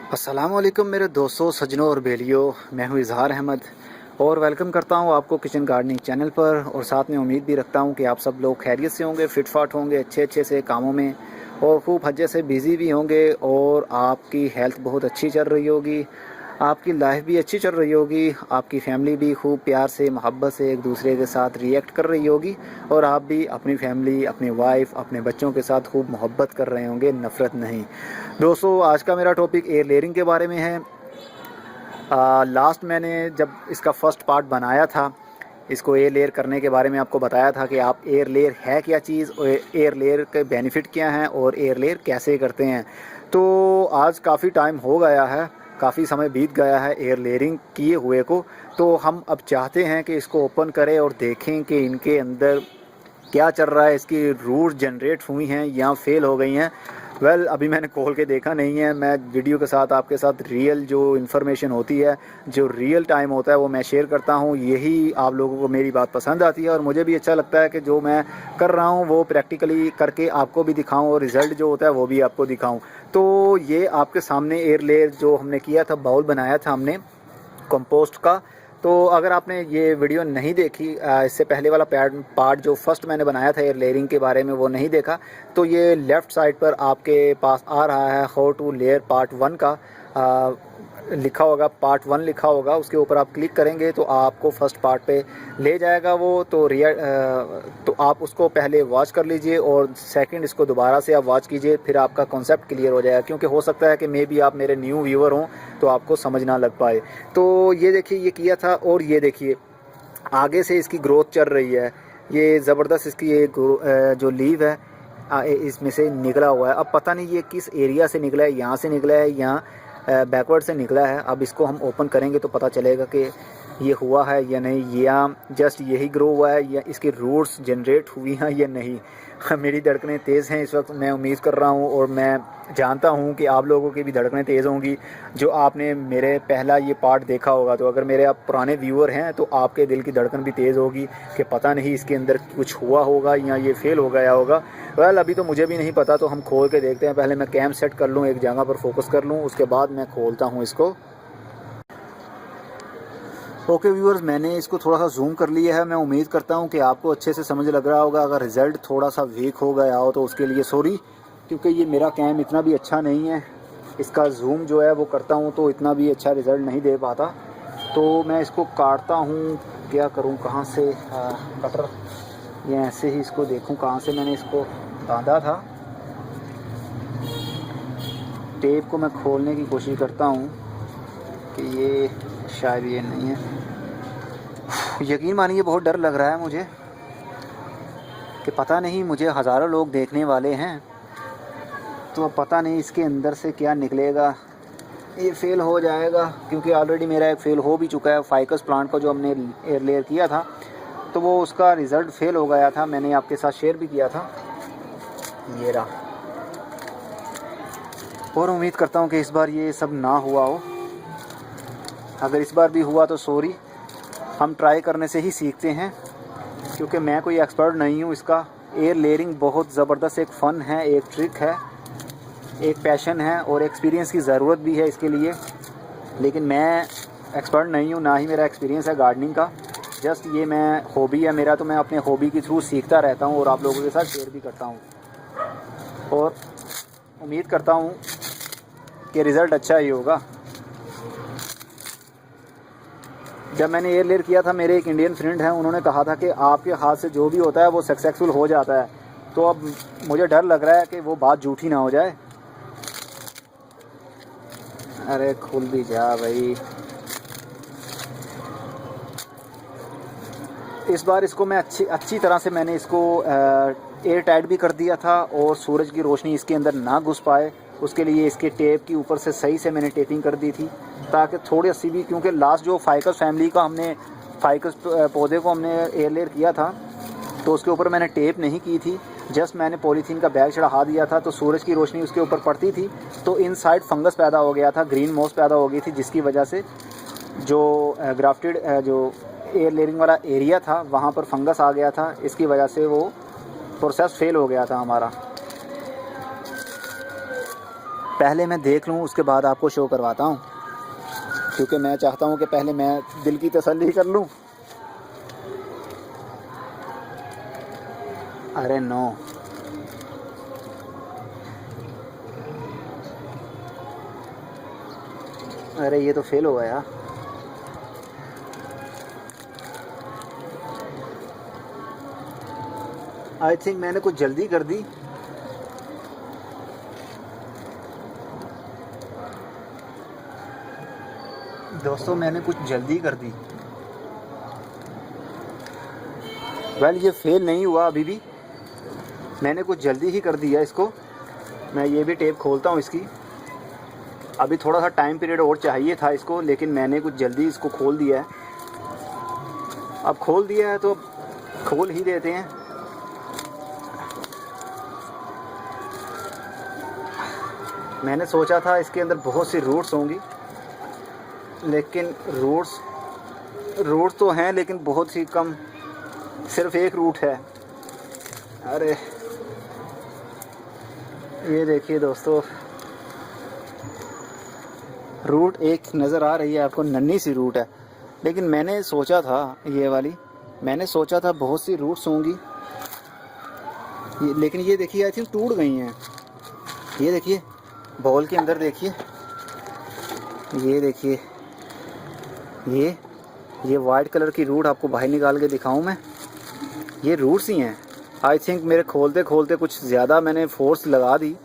अस्सलामुअलैकुम मेरे दोस्तों, सज्जनों और बेलियों। मैं हूं इजहार अहमद और वेलकम करता हूं आपको किचन गार्डनिंग चैनल पर। और साथ में उम्मीद भी रखता हूं कि आप सब लोग खैरियत से होंगे, फिट फाट होंगे, अच्छे से कामों में और खूब हज्जे से बिज़ी भी होंगे और आपकी हेल्थ बहुत अच्छी चल रही होगी, आपकी लाइफ भी अच्छी चल रही होगी, आपकी फैमिली भी खूब प्यार से मोहब्बत से एक दूसरे के साथ रिएक्ट कर रही होगी और आप भी अपनी फैमिली, अपनी वाइफ, अपने बच्चों के साथ खूब मोहब्बत कर रहे होंगे, नफ़रत नहीं। दोस्तों, आज का मेरा टॉपिक एयर लेयरिंग के बारे में है। लास्ट मैंने जब इसका फर्स्ट पार्ट बनाया था, इसको एयर लेयर करने के बारे में आपको बताया था कि आप एयर लेयर है क्या चीज़ और एयर लेयर के बेनिफिट क्या हैं और एयर लेयर कैसे करते हैं। तो आज काफ़ी टाइम हो गया है, काफ़ी समय बीत गया है एयर लेयरिंग किए हुए को। तो हम अब चाहते हैं कि इसको ओपन करें और देखें कि इनके अंदर क्या चल रहा है, इसकी रूट जनरेट हुई हैं या फेल हो गई हैं। अभी मैंने खोल के देखा नहीं है। मैं वीडियो के साथ आपके साथ रियल जो इन्फॉर्मेशन होती है, जो रियल टाइम होता है, वो मैं शेयर करता हूँ। यही आप लोगों को मेरी बात पसंद आती है और मुझे भी अच्छा लगता है कि जो मैं कर रहा हूँ वो प्रैक्टिकली करके आपको भी दिखाऊँ और रिज़ल्ट जो होता है वो भी आपको दिखाऊँ। तो ये आपके सामने एयर लेयर जो हमने किया था, बाउल बनाया था हमने कंपोस्ट का। तो अगर आपने ये वीडियो नहीं देखी, इससे पहले वाला पार्ट जो फर्स्ट मैंने बनाया था एयर लेयरिंग के बारे में, वो नहीं देखा, तो ये लेफ़्ट साइड पर आपके पास आ रहा है हाउ टू लेयर पार्ट 1 का लिखा होगा, पार्ट 1 लिखा होगा। उसके ऊपर आप क्लिक करेंगे तो आपको फर्स्ट पार्ट पे ले जाएगा वो। तो आप उसको पहले वॉच कर लीजिए और सेकंड इसको दोबारा से आप वॉच कीजिए, फिर आपका कॉन्सेप्ट क्लियर हो जाएगा। क्योंकि हो सकता है कि मे बी आप मेरे न्यू व्यूअर हों तो आपको समझ ना लग पाए। तो ये देखिए, ये किया था और ये देखिए आगे से इसकी ग्रोथ चल रही है। ये ज़बरदस्त इसकी ये जो लीव है इसमें से निकला हुआ है। अब पता नहीं ये किस एरिया से निकला है, यहाँ से निकला है या बैकवर्ड से निकला है। अब इसको हम ओपन करेंगे तो पता चलेगा कि ये हुआ है या नहीं, या जस्ट यही ग्रो हुआ है या इसके रूट्स जनरेट हुई हैं या नहीं। मेरी धड़कनें तेज़ हैं इस वक्त, मैं उम्मीद कर रहा हूँ और मैं जानता हूँ कि आप लोगों की भी धड़कनें तेज़ होंगी जो आपने मेरे पहला ये पार्ट देखा होगा। तो अगर मेरे आप पुराने व्यूअर हैं तो आपके दिल की धड़कन भी तेज़ होगी कि पता नहीं इसके अंदर कुछ हुआ होगा या ये फेल हो गया होगा। अभी तो मुझे भी नहीं पता, तो हम खोल के देखते हैं। पहले मैं कैम सेट कर लूँ, एक जगह पर फोकस कर लूँ, उसके बाद मैं खोलता हूँ इसको। ओके व्यूअर्स, मैंने इसको थोड़ा सा जूम कर लिया है। मैं उम्मीद करता हूँ कि आपको अच्छे से समझ लग रहा होगा। अगर रिज़ल्ट थोड़ा सा वीक हो गया हो तो उसके लिए सॉरी, क्योंकि ये मेरा कैम इतना भी अच्छा नहीं है। इसका जूम जो है वो करता हूँ तो इतना भी अच्छा रिज़ल्ट नहीं दे पाता। तो मैं इसको काटता हूँ, क्या करूँ, कहाँ से कटर, या ऐसे ही इसको देखूँ कहाँ से मैंने इसको बांधा था। टेप को मैं खोलने की कोशिश करता हूँ कि ये शायद ये नहीं है। यकीन मानिए बहुत डर लग रहा है मुझे कि पता नहीं, मुझे हज़ारों लोग देखने वाले हैं तो अब पता नहीं इसके अंदर से क्या निकलेगा। ये फेल हो जाएगा क्योंकि ऑलरेडी मेरा एक फेल हो भी चुका है। फाइकस प्लांट को जो हमने एयर लेयर किया था तो वो उसका रिज़ल्ट फेल हो गया था, मैंने आपके साथ शेयर भी किया था। ये रहा। और उम्मीद करता हूँ कि इस बार ये सब ना हुआ हो। अगर इस बार भी हुआ तो सॉरी, हम ट्राई करने से ही सीखते हैं। क्योंकि मैं कोई एक्सपर्ट नहीं हूँ इसका। एयर लेयरिंग बहुत ज़बरदस्त एक फ़न है, एक ट्रिक है, एक पैशन है और एक्सपीरियंस की ज़रूरत भी है इसके लिए। लेकिन मैं एक्सपर्ट नहीं हूँ, ना ही मेरा एक्सपीरियंस है गार्डनिंग का। जस्ट ये मैं हॉबी है मेरा, तो मैं अपने हॉबी के थ्रू सीखता रहता हूँ और आप लोगों के साथ शेयर भी करता हूँ। और उम्मीद करता हूँ कि रिज़ल्ट अच्छा ही होगा। जब मैंने एयर लेयर किया था, मेरे एक इंडियन फ्रेंड हैं, उन्होंने कहा था कि आपके हाथ से जो भी होता है वो सक्सेसफुल हो जाता है। तो अब मुझे डर लग रहा है कि वो बात झूठी ना हो जाए। अरे खुल भी जा भाई। इस बार इसको मैं अच्छी तरह से मैंने इसको एयर टाइट भी कर दिया था और सूरज की रोशनी इसके अंदर ना घुस पाए, उसके लिए इसके टेप की ऊपर से सही से मैंने टेपिंग कर दी थी ताकि थोड़ी सी भी, क्योंकि लास्ट जो फाइकस फैमिली का हमने फाइकस पौधे को हमने एयर लेयर किया था तो उसके ऊपर मैंने टेप नहीं की थी। जस्ट मैंने पॉलीथीन का बैग चढ़ा दिया था तो सूरज की रोशनी उसके ऊपर पड़ती थी तो इनसाइड फंगस पैदा हो गया था, ग्रीन मॉस पैदा हो गई थी, जिसकी वजह से जो ग्राफ्टेड जो एयर लेयरिंग वाला एरिया था वहाँ पर फंगस आ गया था। इसकी वजह से वो प्रोसेस फेल हो गया था हमारा। पहले मैं देख लूँ, उसके बाद आपको शो करवाता हूँ, क्योंकि मैं चाहता हूँ कि पहले मैं दिल की तसल्ली कर लूँ। अरे नो, अरे ये तो फेल हो गया। आई थिंक मैंने कुछ जल्दी कर दी। दोस्तों मैंने कुछ जल्दी कर दी। वेल ये फेल नहीं हुआ अभी भी, मैंने कुछ जल्दी ही कर दिया इसको। मैं ये भी टेप खोलता हूँ इसकी। अभी थोड़ा सा टाइम पीरियड और चाहिए था इसको, लेकिन मैंने कुछ जल्दी इसको खोल दिया है। अब खोल दिया है तो खोल ही देते हैं। मैंने सोचा था इसके अंदर बहुत सी रूट्स होंगी, लेकिन रूट्स तो हैं लेकिन बहुत ही कम, सिर्फ एक रूट है। अरे ये देखिए दोस्तों, रूट एक नज़र आ रही है आपको, नन्ही सी रूट है। लेकिन मैंने सोचा था ये वाली, मैंने सोचा था बहुत सी रूट्स होंगी लेकिन ये देखिए आई थिंक टूट गई हैं। ये देखिए बॉल के अंदर देखिए, ये देखिए ये वाइट कलर की रूट आपको बाहर निकाल के दिखाऊं मैं। ये रूट्स ही हैं। आई थिंक मेरे खोलते खोलते कुछ ज़्यादा मैंने फोर्स लगा दी।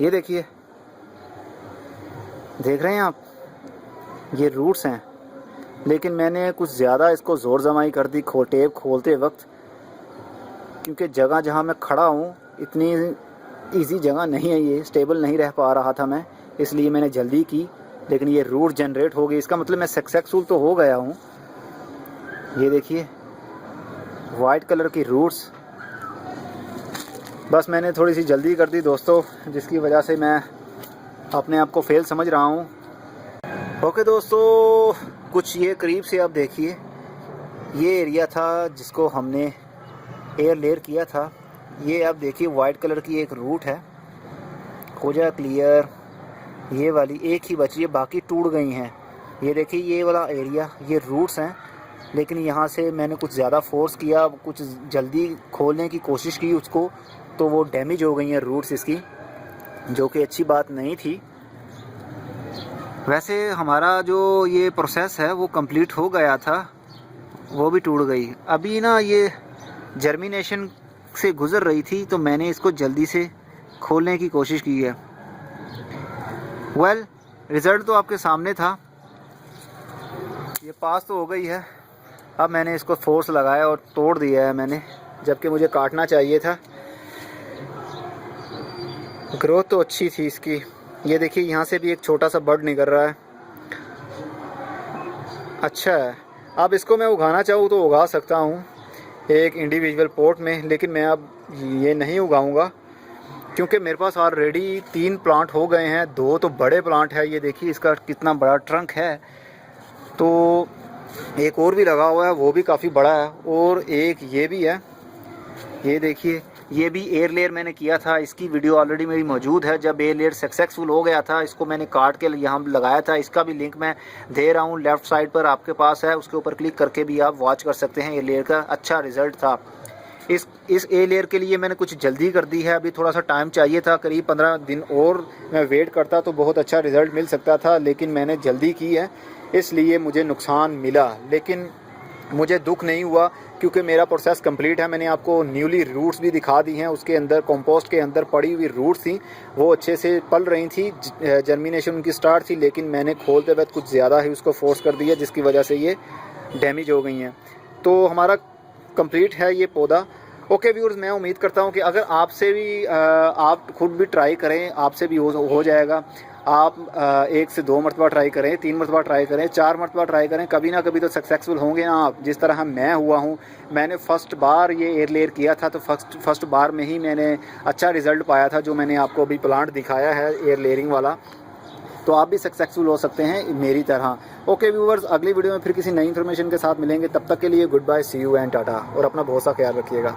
ये देखिए, देख रहे हैं आप, ये रूट्स हैं, लेकिन मैंने कुछ ज़्यादा इसको ज़ोर जमाई कर दी टेप खोलते वक्त, क्योंकि जगह जहाँ मैं खड़ा हूँ इतनी इजी जगह नहीं है, ये स्टेबल नहीं रह पा रहा था मैं, इसलिए मैंने जल्दी की। लेकिन ये रूट जनरेट हो गई, इसका मतलब मैं सक्सेसफुल तो हो गया हूँ। ये देखिए वाइट कलर की रूट्स, बस मैंने थोड़ी सी जल्दी कर दी दोस्तों, जिसकी वजह से मैं अपने आप को फेल समझ रहा हूँ। ओके दोस्तों, कुछ ये करीब से आप देखिए, ये एरिया था जिसको हमने एयर लेयर किया था। ये आप देखिए वाइट कलर की एक रूट है, हो जाए क्लियर। ये वाली एक ही बची है, बाकी टूट गई हैं। ये देखिए ये वाला एरिया, ये रूट्स हैं, लेकिन यहाँ से मैंने कुछ ज़्यादा फोर्स किया, कुछ जल्दी खोलने की कोशिश की उसको, तो वो डैमेज हो गई हैं रूट्स इसकी, जो कि अच्छी बात नहीं थी। वैसे हमारा जो ये प्रोसेस है वो कंप्लीट हो गया था, वो भी टूट गई। अभी ना ये जर्मिनेशन से गुज़र रही थी, तो मैंने इसको जल्दी से खोलने की कोशिश की है। वेल रिज़ल्ट तो आपके सामने था, ये पास तो हो गई है। अब मैंने इसको फोर्स लगाया और तोड़ दिया है मैंने, जबकि मुझे काटना चाहिए था। ग्रोथ तो अच्छी थी इसकी। ये देखिए यहाँ से भी एक छोटा सा बड निकल रहा है, अच्छा है। अब इसको मैं उगाना चाहूँ तो उगा सकता हूँ एक इंडिविजुअल पॉट में, लेकिन मैं अब ये नहीं उगाऊंगा, क्योंकि मेरे पास ऑलरेडी 3 प्लांट हो गए हैं, 2 तो बड़े प्लांट है। ये देखिए इसका कितना बड़ा ट्रंक है, तो एक और भी लगा हुआ है, वो भी काफ़ी बड़ा है, और एक ये भी है। ये देखिए ये भी एयर लेयर मैंने किया था, इसकी वीडियो ऑलरेडी मेरी मौजूद है। जब एयर लेयर सक्सेसफुल हो गया था, इसको मैंने काट के यहाँ लगाया था, इसका भी लिंक मैं दे रहा हूँ लेफ़्ट साइड पर, आपके पास है, उसके ऊपर क्लिक करके भी आप वॉच कर सकते हैं। एयर लेयर का अच्छा रिज़ल्ट था। इस एयर लेयर के लिए मैंने कुछ जल्दी कर दी है, अभी थोड़ा सा टाइम चाहिए था, करीब 15 दिन और मैं वेट करता तो बहुत अच्छा रिज़ल्ट मिल सकता था, लेकिन मैंने जल्दी की है, इसलिए मुझे नुकसान मिला। लेकिन मुझे दुख नहीं हुआ, क्योंकि मेरा प्रोसेस कंप्लीट है। मैंने आपको न्यूली रूट्स भी दिखा दी हैं, उसके अंदर कंपोस्ट के अंदर पड़ी हुई रूट्स थी, वो अच्छे से पल रही थी, जर्मिनेशन उनकी स्टार्ट थी, लेकिन मैंने खोलते वक्त कुछ ज़्यादा ही उसको फोर्स कर दिया, जिसकी वजह से ये डैमेज हो गई हैं। तो हमारा कंप्लीट है ये पौधा। ओके व्यूअर्स, मैं उम्मीद करता हूँ कि अगर आपसे भी आप खुद भी ट्राई करें, आपसे भी हो जाएगा। आप 1 से 2 मरतबा ट्राई करें, 3 मरतबा ट्राई करें, 4 मरतबा ट्राई करें, कभी ना कभी तो सक्सेसफुल होंगे ना आप, जिस तरह मैं हुआ हूँ। मैंने फ़र्स्ट बार ये एयर लेयर किया था, तो फर्स्ट बार में ही मैंने अच्छा रिज़ल्ट पाया था, जो मैंने आपको अभी प्लांट दिखाया है एयर लेयरिंग वाला। तो आप भी सक्सेसफुल हो सकते हैं मेरी तरह। ओके व्यूअर्स, अगली वीडियो में फिर किसी नई इन्फॉर्मेशन के साथ मिलेंगे, तब तक के लिए goodbye, see you and tata, और अपना बहुत सा ख्याल रखिएगा।